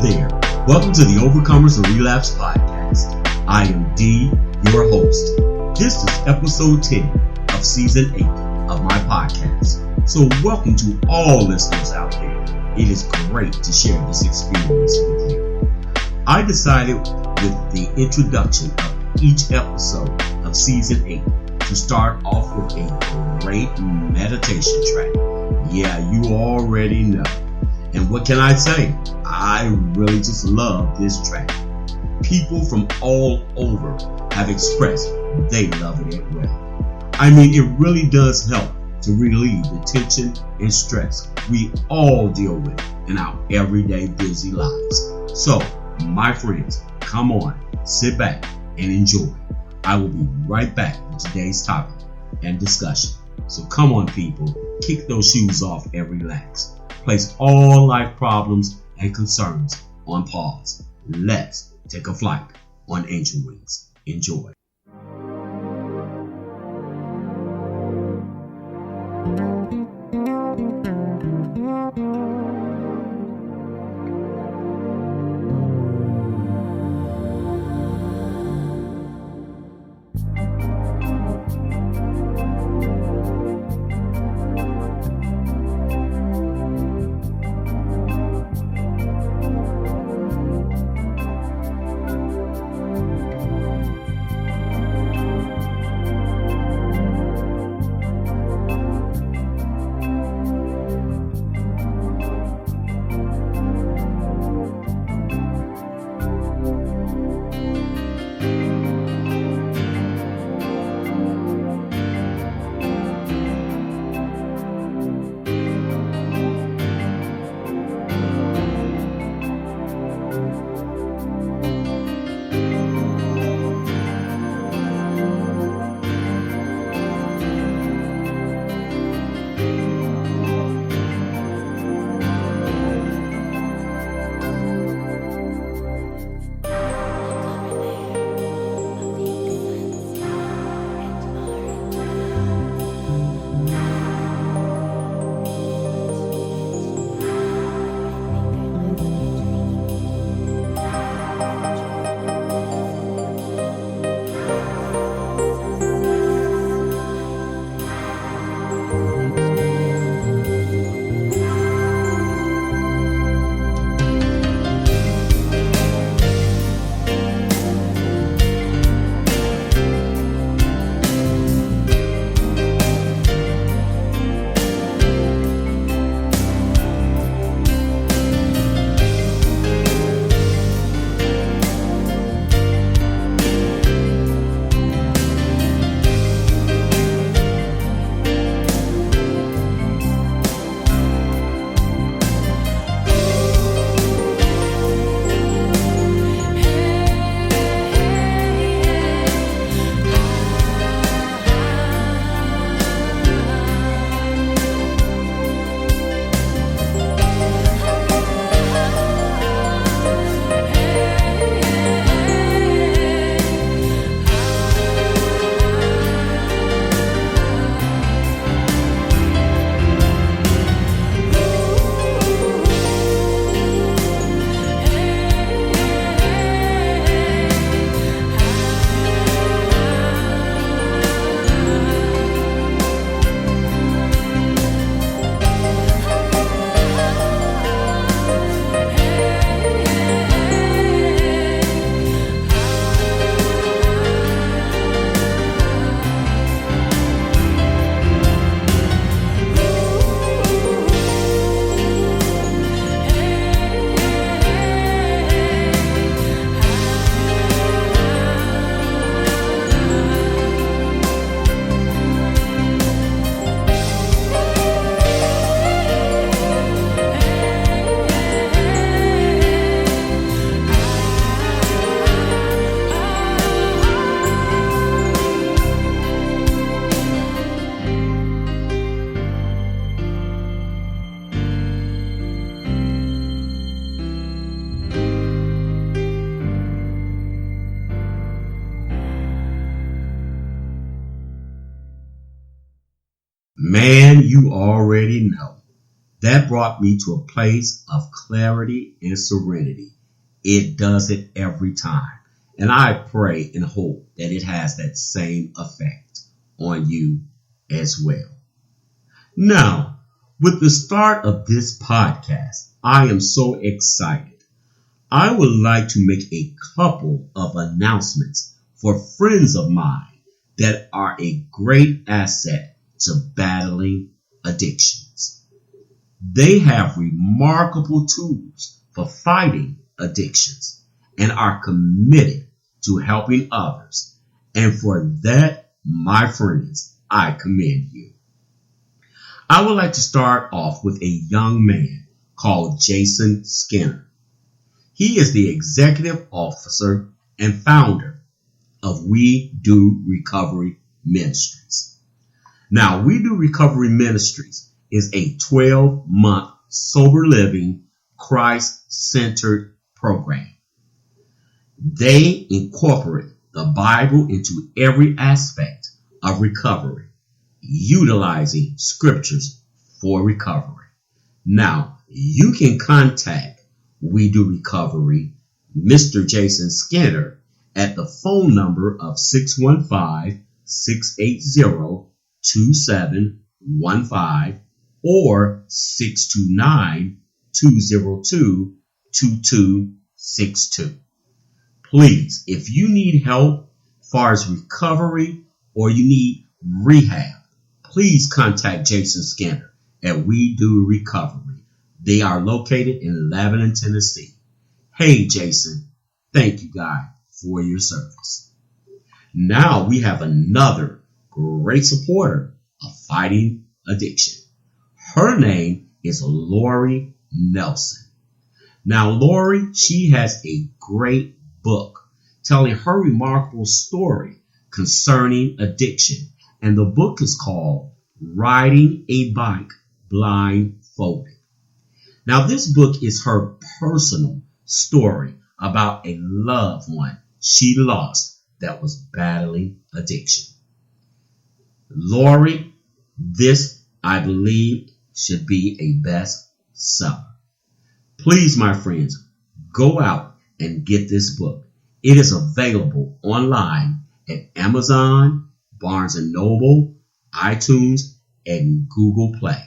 there, welcome to the Overcomers of Relapse podcast. I am D, your host. This is episode 10 of season 8 of my podcast. So welcome to all listeners out there. It is great to share this experience with you. I decided with the introduction of each episode of season 8 to start off with a great meditation track. Yeah, you already know. And what can I say? I really just love this track. People from all over have expressed they love it as well. I mean, it really does help to relieve the tension and stress we all deal with in our everyday busy lives. So, my friends, come on, sit back and enjoy. I will be right back with today's topic and discussion. So come on, people, kick those shoes off and relax. Place all life problems and concerns on pause. Let's take a flight on angel wings. Enjoy. Man, you already know. That brought me to a place of clarity and serenity. It does it every time. And I pray and hope that it has that same effect on you as well. Now, with the start of this podcast, I am so excited. I would like to make a couple of announcements for friends of mine that are a great asset to battling addictions. They have remarkable tools for fighting addictions and are committed to helping others. And for that, my friends, I commend you. I would like to start off with a young man called Jason Skinner. He is the executive officer and founder of We Do Recovery Ministries. Now, We Do Recovery Ministries is a 12-month sober living, Christ-centered program. They incorporate the Bible into every aspect of recovery, utilizing scriptures for recovery. Now, you can contact We Do Recovery, Mr. Jason Skinner, at the phone number of 615-680-2715 or 629-202-2262. Please, if you need help as far as recovery or you need rehab, please contact Jason Skinner at We Do Recovery. They are located in Lebanon, Tennessee. Hey, Jason, thank you, God, for your service. Now we have another great supporter of fighting addiction. Her name is Lori Nelson. Now, Lori, she has a great book telling her remarkable story concerning addiction. And the book is called Riding a Bike Blindfolded. Now, this book is her personal story about a loved one she lost that was battling addiction. Lori, this, I believe, should be a bestseller. Please, my friends, go out and get this book. It is available online at Amazon, Barnes & Noble, iTunes, and Google Play.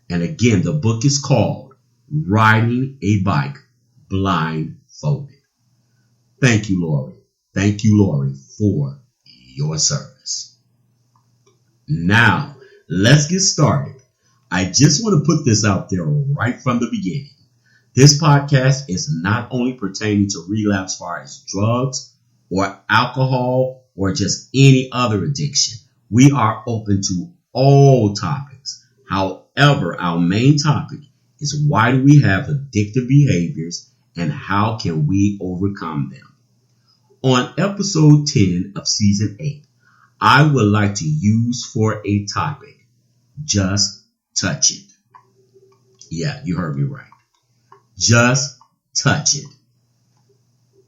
And again, the book is called Riding a Bike Blindfolded. Thank you, Lori. Thank you, Lori, for your service. Now, let's get started. I just want to put this out there right from the beginning. This podcast is not only pertaining to relapse as far as drugs or alcohol or just any other addiction. We are open to all topics. However, our main topic is why do we have addictive behaviors and how can we overcome them? On episode 10 of season 8, I would like to use for a topic, just touch it. Yeah, you heard me right. Just touch it.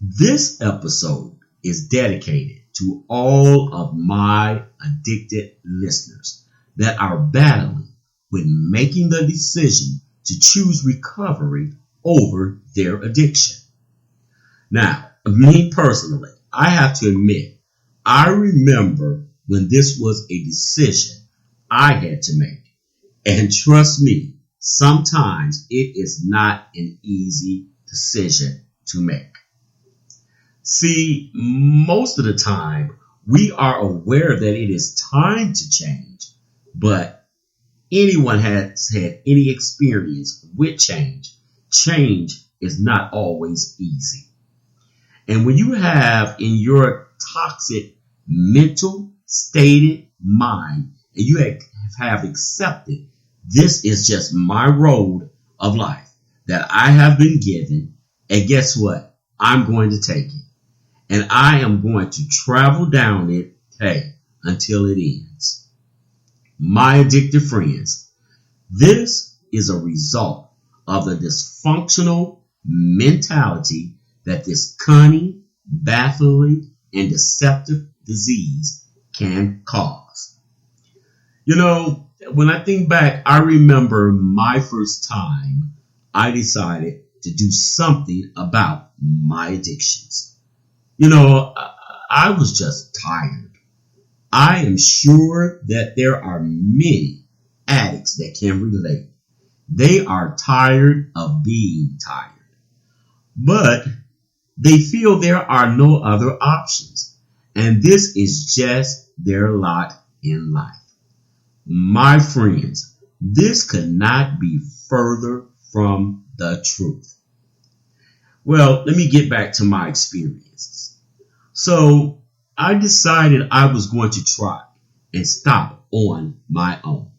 This episode is dedicated to all of my addicted listeners that are battling with making the decision to choose recovery over their addiction. Now, me personally, I have to admit, I remember when this was a decision I had to make. And trust me, sometimes it is not an easy decision to make. See, most of the time, we are aware that it is time to change, but anyone has had any experience with change, change is not always easy. And when you have in your toxic mental stated mind, and you have accepted this is just my road of life that I have been given, and guess what? I'm going to take it. And I am going to travel down it, until it ends. My addicted friends, this is a result of the dysfunctional mentality that this cunning, baffling, and deceptive disease can cause. You know, When I think back, I remember my first time I decided to do something about my addictions. I was just tired. I am sure that there are many addicts that can relate. They are tired of being tired, but they feel there are no other options, and this is just their lot in life. My friends, this could not be further from the truth. Well, let me get back to my experiences. So I decided I was going to try and stop on my own.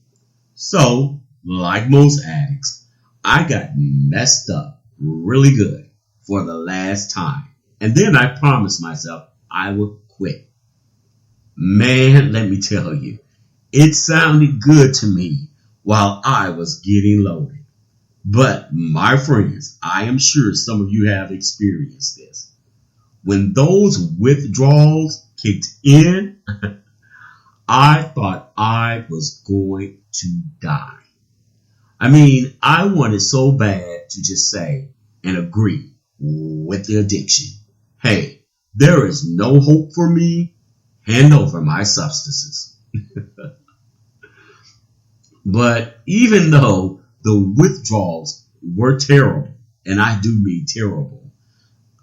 So, like most addicts, I got messed up really good for the last time. And then I promised myself I would quit. Man, let me tell you, it sounded good to me while I was getting loaded. But my friends, I am sure some of you have experienced this. When those withdrawals kicked in, I thought I was going to die. I mean, I wanted so bad to just say and agree with the addiction. Hey, there is no hope for me. Hand over my substances. But even though the withdrawals were terrible, and I do mean terrible,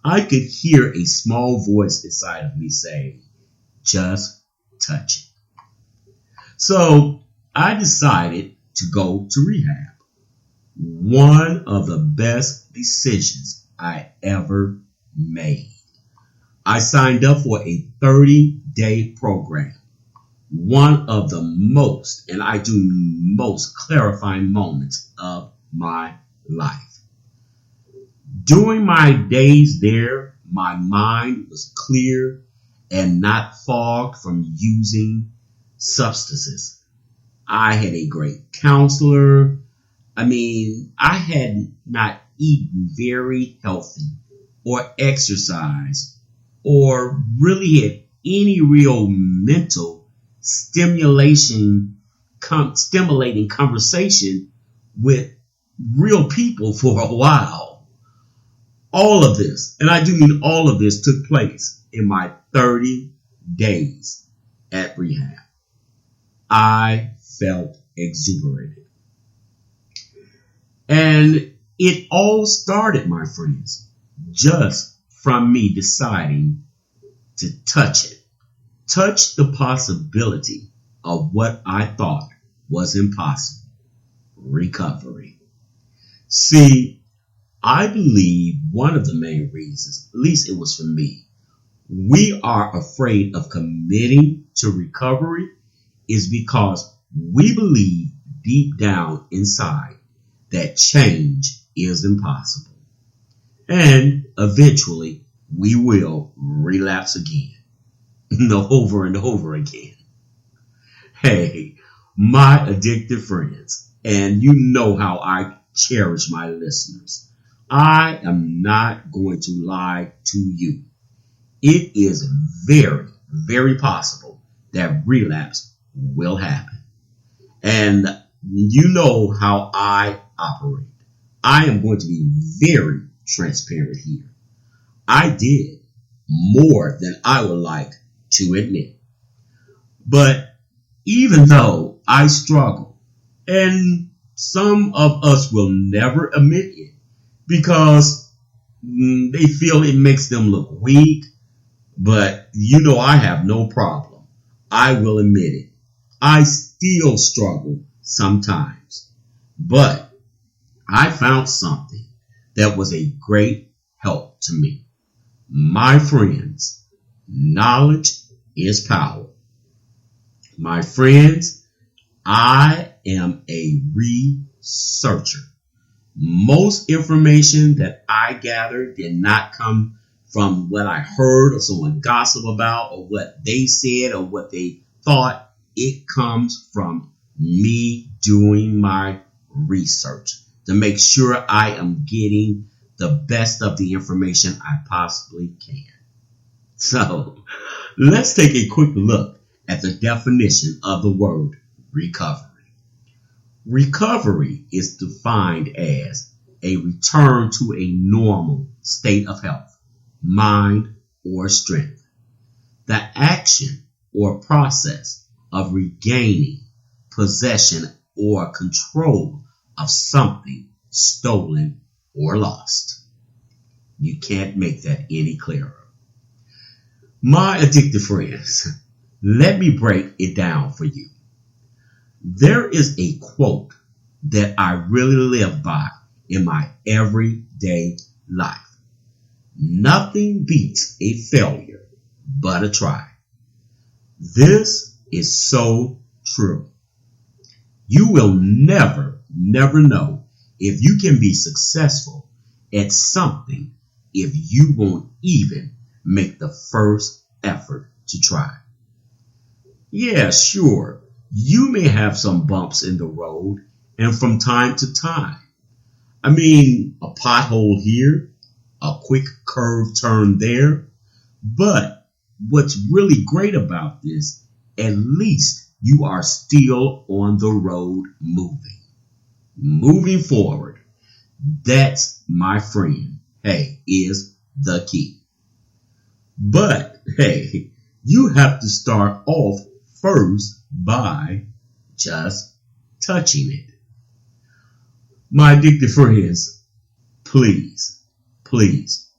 I could hear a small voice inside of me saying, just touch it. So I decided to go to rehab. One of the best decisions I ever made. I signed up for a 30-day program. One of the most, and I do mean most, clarifying moments of my life. During my days there, my mind was clear and not fogged from using substances. I had a great counselor. I had not eaten very healthy or exercised or really had any real mental stimulating conversation with real people for a while. All of this, and I do mean all of this, took place in my 30 days at rehab. I felt exuberated. And it all started, my friends, just from me deciding to touch it. Touch the possibility of what I thought was impossible. Recovery. See, I believe one of the main reasons, at least it was for me, we are afraid of committing to recovery is because we believe deep down inside that change is impossible. And eventually we will relapse again. Over and over again. Hey, my addicted friends, and you know how I cherish my listeners. I am not going to lie to you. It is very, very possible that relapse will happen. And you know how I operate. I am going to be very transparent here. I did more than I would like to admit. But even though I struggle, and some of us will never admit it because they feel it makes them look weak, but I have no problem. I will admit it. I still struggle sometimes, but I found something that was a great help to me. My friends, knowledge is power. My friends, I am a researcher. Most information that I gathered did not come from what I heard or someone gossip about or what they said or what they thought. It comes from me doing my research to make sure I am getting the best of the information I possibly can. So, let's take a quick look at the definition of the word recovery. Recovery is defined as a return to a normal state of health, mind, or strength. The action or process of regaining possession or control of something stolen or lost. You can't make that any clearer. My addicted friends, let me break it down for you. There is a quote that I really live by in my everyday life. Nothing beats a failure but a try. This is so true. You will never know if you can be successful at something if you won't even make the first effort to try. Yeah, sure, you may have some bumps in the road and from time to time. I mean, a pothole here, a quick curve turn there. But what's really great about this, at least you are still on the road moving forward. That's, my friend, is the key. But, you have to start off first by just touching it. My addicted friends, please,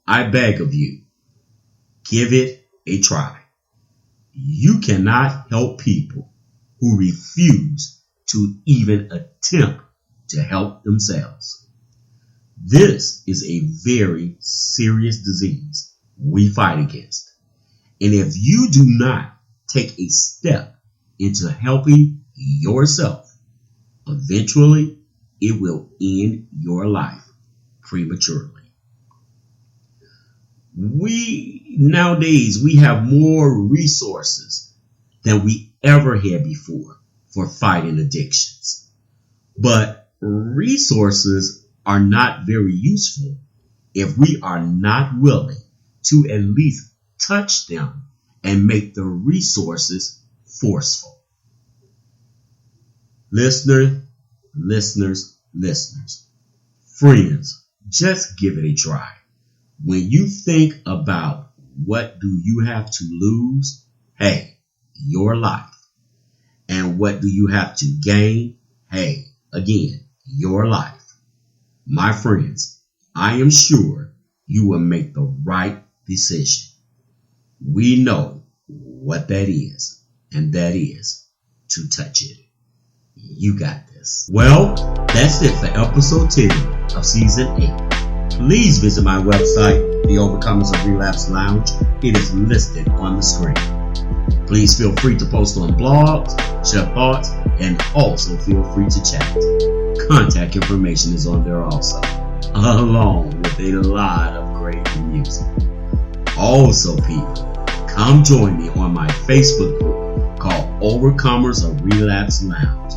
I beg of you, give it a try. You cannot help people who refuse to even attempt to help themselves. This is a very serious disease we fight against. And if you do not take a step into helping yourself, eventually it will end your life prematurely. Nowadays, we have more resources than we ever had before for fighting addictions. But resources are not very useful if we are not willing to at least touch them and make the resources forceful. Listeners, friends, just give it a try. When you think about what do you have to lose, your life. And what do you have to gain? Again, your life. My friends, I am sure you will make the right decision. We know what that is, and that is to touch it. You got this. Well, that's it for episode 10 of season 8. Please visit my website, The Overcomers of Relapse Lounge. It is listed on the screen. Please feel free to post on blogs, share thoughts, and also feel free to chat. Contact information is on there also, along with a lot of great music. Also, people, come join me on my Facebook group called Overcomers of Relapse Lounge.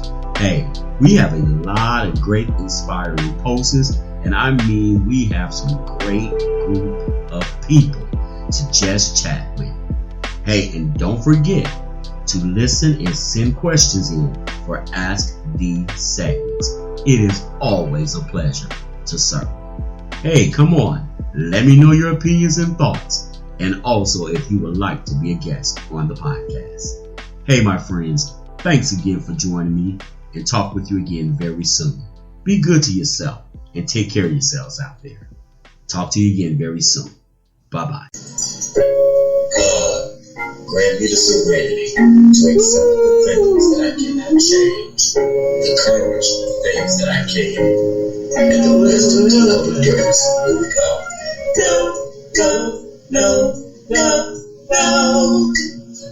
We have a lot of great inspiring posts, and I mean we have some great group of people to just chat with. And don't forget to listen and send questions in for Ask the segments. It is always a pleasure to serve. Come on, let me know your opinions and thoughts, and also if you would like to be a guest on the podcast. My friends, thanks again for joining me, and talk with you again very soon. Be good to yourself and take care of yourselves out there. Talk to you again very soon. Bye-bye. Grant me the serenity to accept the things that I cannot change, the courage for the things that I can, and the wisdom to know the difference. Here we go. No.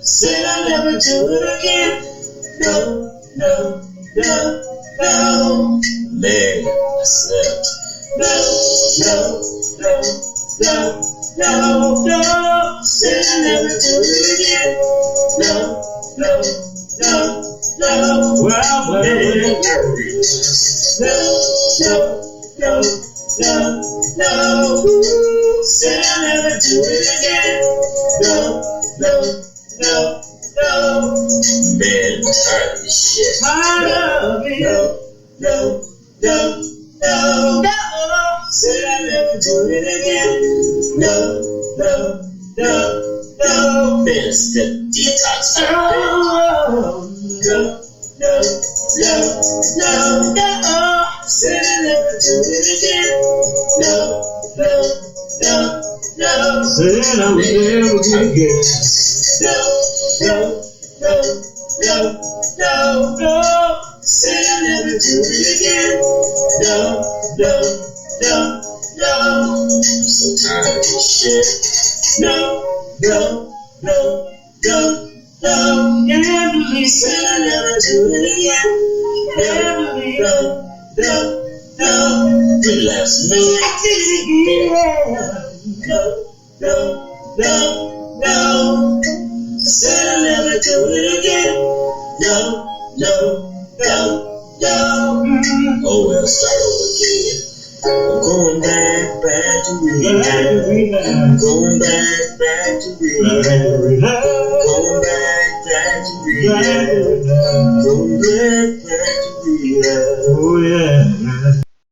Said I'll never do it again. No. Man, I slept. No. Said I'll never do it again. No. Well, man. No. Said I'll never do it again. No. Man, I'm tired of this shit. no, no, no, no. Said I'd never do it again. No, no, no, no. Mr. Detox. Oh, no, no, no, no, no. Said I'd never do it again. No, no, no, no. Said I would never do it again. No, no, no, no, no, no. Said I'd never do it again. No, no, no, no. I'm so tired of this shit. No, no, no, no, no. Emily said I'd never do it again. Emily, no, no, no. Relapse me. I did it again. No, no, no, no. Said I'd never do it again. No, no, no, no. Oh, well, start over again. I'm going back to relapse. I'm going back to relapse. Going back to relapse. Going back to relapse. Oh, yeah.